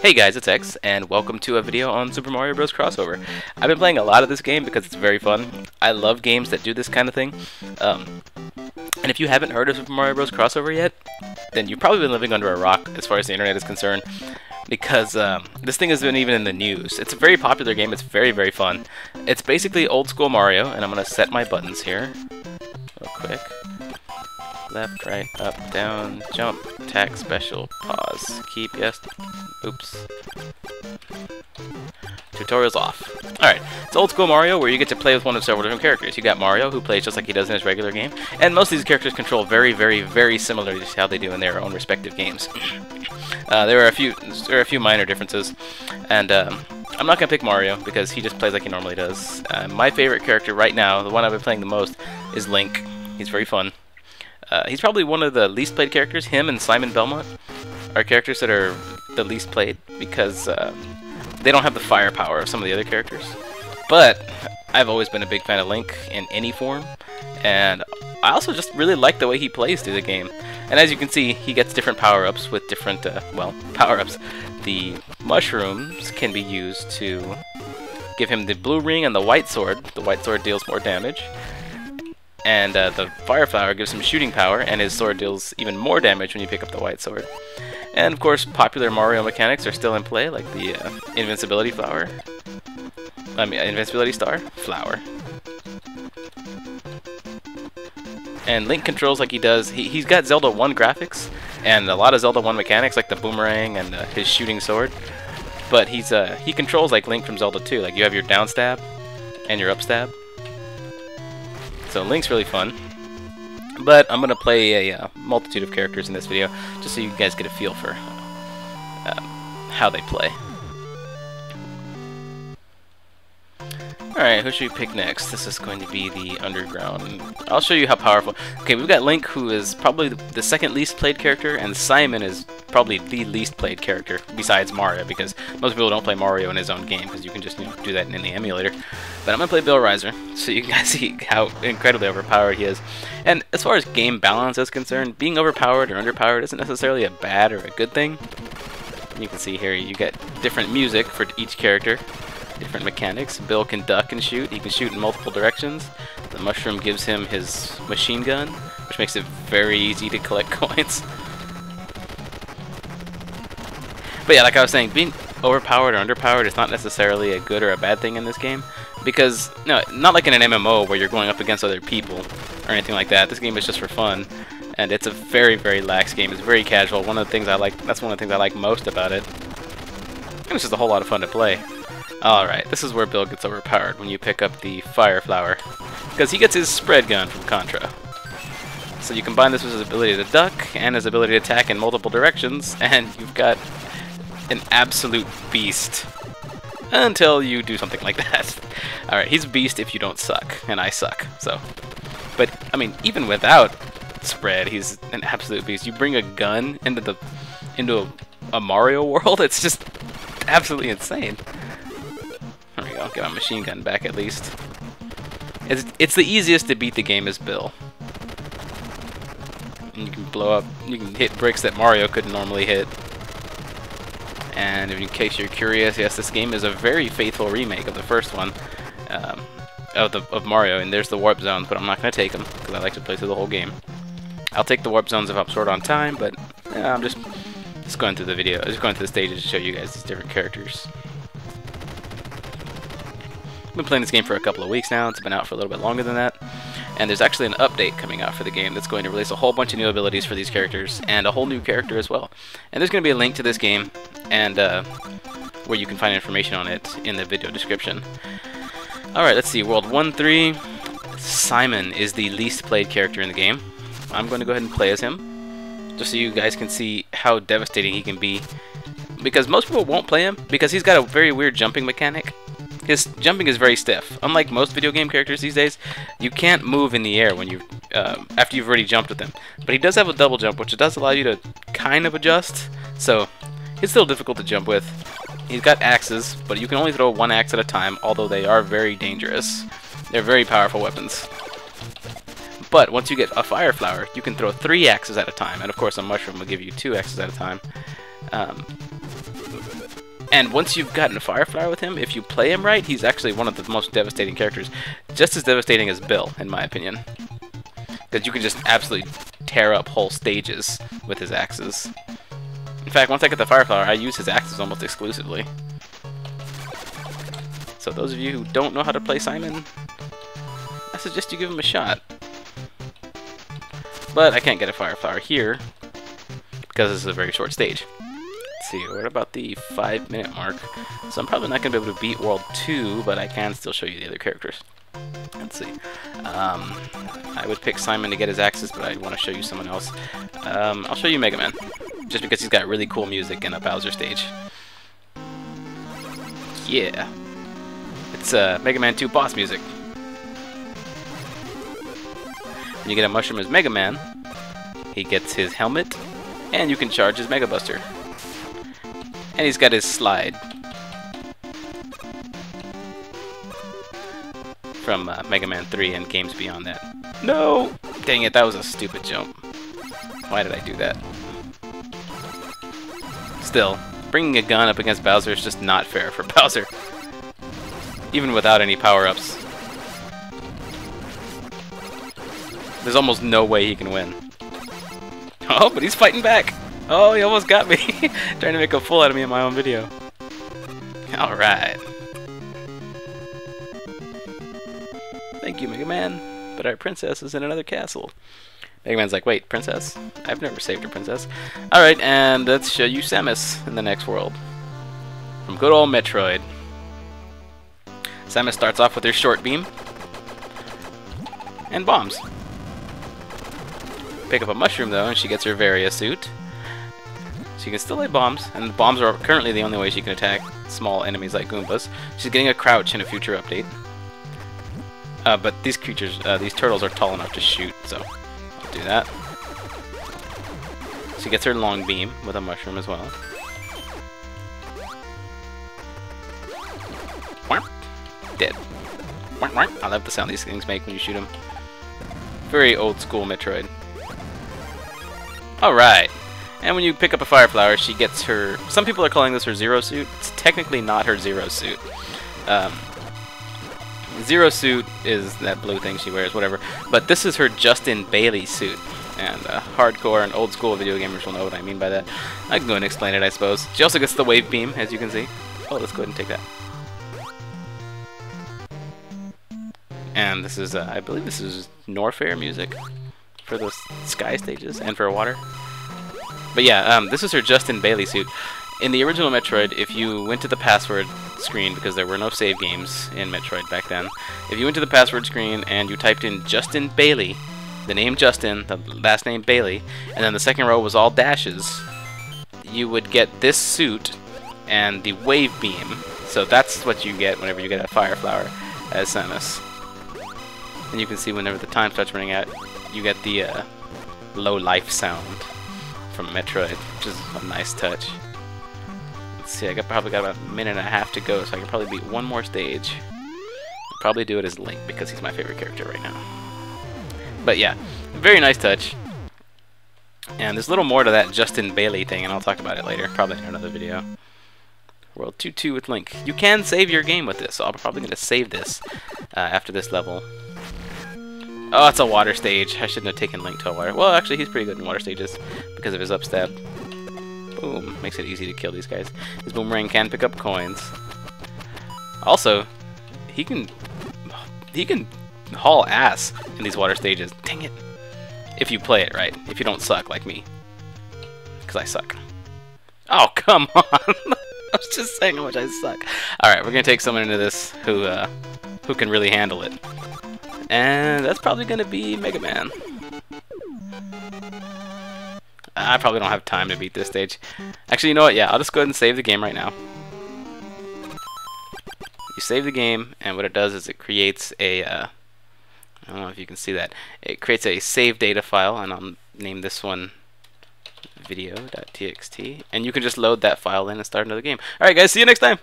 Hey guys, it's X, and welcome to a video on Super Mario Bros. Crossover. I've been playing a lot of this game because it's very fun. I love games that do this kind of thing. And if you haven't heard of Super Mario Bros. Crossover yet, then you've probably been living under a rock as far as the internet is concerned, because this thing has been even in the news. It's a very popular game. It's very, very fun. It's basically old school Mario, and I'm going to set my buttons here real quick. Left, right, up, down, jump, attack, special, pause, keep, yes, oops. Tutorial's off. Alright, it's old school Mario where you get to play with one of several different characters. You got Mario, who plays just like he does in his regular game, and most of these characters control very, very, very similarly to how they do in their own respective games. There are a few minor differences, and I'm not gonna pick Mario because he just plays like he normally does. My favorite character right now, the one I've been playing the most, is Link. He's very fun. He's probably one of the least played characters. Him and Simon Belmont are characters that are the least played because they don't have the firepower of some of the other characters. But I've always been a big fan of Link in any form, and I also just really like the way he plays through the game. And as you can see, he gets different power-ups with different, power-ups. The mushrooms can be used to give him the blue ring and the white sword. The white sword deals more damage. And the Fire Flower gives him shooting power, and his sword deals even more damage when you pick up the white sword. And of course, popular Mario mechanics are still in play, like the Invincibility Flower. Invincibility Star? Flower. And Link controls like he does. He's got Zelda 1 graphics, and a lot of Zelda 1 mechanics, like the boomerang and his shooting sword. But he controls like Link from Zelda 2. Like you have your down stab and your up stab. So Link's really fun, but I'm going to play a multitude of characters in this video, just so you guys get a feel for how they play. Alright, who should we pick next? This is going to be the Underground. I'll show you how powerful. Okay, we've got Link, who is probably the second least played character, and Simon is probably the least played character, besides Mario, because most people don't play Mario in his own game, because you can just do that in the emulator. But I'm going to play Bill Riser, so you guys see how incredibly overpowered he is. And as far as game balance is concerned, being overpowered or underpowered isn't necessarily a bad or a good thing. You can see here you get different music for each character. Different mechanics. Bill can duck and shoot. He can shoot in multiple directions. The mushroom gives him his machine gun, which makes it very easy to collect coins. But yeah, like I was saying, being overpowered or underpowered is not necessarily a good or a bad thing in this game, because no, not like in an MMO where you're going up against other people or anything like that. This game is just for fun, and it's a very, very lax game. It's very casual. One of the things I like. That's one of the things I like most about it. And it's just a whole lot of fun to play. Alright, this is where Bill gets overpowered, when you pick up the Fire Flower, because he gets his spread gun from Contra. So you combine this with his ability to duck and his ability to attack in multiple directions, and you've got an absolute beast. Until you do something like that. Alright, he's a beast if you don't suck, and I suck, so. But, I mean, even without spread, he's an absolute beast. You bring a gun into a Mario world, it's just absolutely insane. There we go, get my machine gun back at least. It's the easiest to beat the game as Bill. And you can blow up, you can hit bricks that Mario couldn't normally hit. And in case you're curious, yes, this game is a very faithful remake of the first one, of Mario, and there's the warp zones, but I'm not going to take them, because I like to play through the whole game. I'll take the warp zones if I'm short on time, but I'm just going through the video, just going through the stages to show you guys these different characters. I've been playing this game for a couple of weeks now. It's been out for a little bit longer than that. And there's actually an update coming out for the game that's going to release a whole bunch of new abilities for these characters, and a whole new character as well. And there's going to be a link to this game, and where you can find information on it in the video description. Alright, let's see. World 1-3. Simon is the least played character in the game. I'm going to go ahead and play as him, just so you guys can see how devastating he can be. Because most people won't play him, because he's got a very weird jumping mechanic. His jumping is very stiff. Unlike most video game characters these days, you can't move in the air when you after you've already jumped with him. But he does have a double jump, which does allow you to kind of adjust. So it's still difficult to jump with. He's got axes, but you can only throw one axe at a time, although they are very dangerous. They're very powerful weapons. But once you get a Fire Flower, you can throw 3 axes at a time, and of course a mushroom will give you 2 axes at a time. And once you've gotten a Fire Flower with him, if you play him right, he's actually one of the most devastating characters. Just as devastating as Bill, in my opinion. Because you can just absolutely tear up whole stages with his axes. In fact, once I get the Fire Flower, I use his axes almost exclusively. So those of you who don't know how to play Simon, I suggest you give him a shot. But I can't get a Fire Flower here, because this is a very short stage. Let's see, what about the 5-minute mark? So I'm probably not going to be able to beat World 2, but I can still show you the other characters. Let's see. I would pick Simon to get his axes, but I want to show you someone else. I'll show you Mega Man, just because he's got really cool music in a Bowser stage. Yeah. It's Mega Man 2 boss music. When you get a mushroom as Mega Man, he gets his helmet, and you can charge his Mega Buster. And he's got his slide from Mega Man 3 and games beyond that. No! Dang it, that was a stupid jump. Why did I do that? Still, bringing a gun up against Bowser is just not fair for Bowser. Even without any power-ups. There's almost no way he can win. Oh, but he's fighting back! Oh, he almost got me! Trying to make a fool out of me in my own video. Alright. Thank you, Mega Man. But our princess is in another castle. Mega Man's like, wait, princess? I've never saved a princess. Alright, and let's show you Samus in the next world. From good old Metroid. Samus starts off with her short beam. And bombs. Pick up a mushroom, though, and she gets her Varia suit. She can still lay bombs, and the bombs are currently the only way she can attack small enemies like Goombas. She's getting a crouch in a future update. But these creatures, these turtles are tall enough to shoot, so I'll do that. She gets her long beam with a mushroom as well. Dead. I love the sound these things make when you shoot them. Very old school Metroid. Alright. And when you pick up a Fire Flower, she gets her... Some people are calling this her Zero Suit. It's technically not her Zero Suit. Zero Suit is that blue thing she wears, whatever. But this is her Justin Bailey suit. And hardcore and old school video gamers will know what I mean by that. I can go and explain it, I suppose. She also gets the wave beam, as you can see. Oh, let's go ahead and take that. And this is, I believe this is Norfair music for the sky stages and for water. But yeah, this is her Justin Bailey suit. In the original Metroid, if you went to the password screen, because there were no save games in Metroid back then, if you went to the password screen and you typed in Justin Bailey, the name Justin, the last name Bailey, and then the second row was all dashes, you would get this suit and the wave beam. So that's what you get whenever you get a Fire Flower as Samus. And you can see whenever the time starts running out, you get the low life sound from Metroid, which is a nice touch. Let's see, probably got about a minute and a half to go, so I can probably beat one more stage. I'll probably do it as Link, because he's my favorite character right now. But yeah, very nice touch. And there's a little more to that Justin Bailey thing, and I'll talk about it later, probably in another video. World 2-2 with Link. You can save your game with this, so I'm probably going to save this after this level. Oh, it's a water stage. I shouldn't have taken Link to a water. Well, actually, he's pretty good in water stages because of his upstab. Boom. Makes it easy to kill these guys. His boomerang can pick up coins. Also, he can haul ass in these water stages. Dang it. If you play it right. If you don't suck like me. Because I suck. Oh, come on. I was just saying how much I suck. Alright, we're going to take someone into this who can really handle it. And that's probably going to be Mega Man. I probably don't have time to beat this stage. Actually, you know what? Yeah, I'll just go ahead and save the game right now. You save the game, and what it does is it creates a... I don't know if you can see that. It creates a save data file, and I'll name this one video.txt. And you can just load that file in and start another game. Alright guys, see you next time!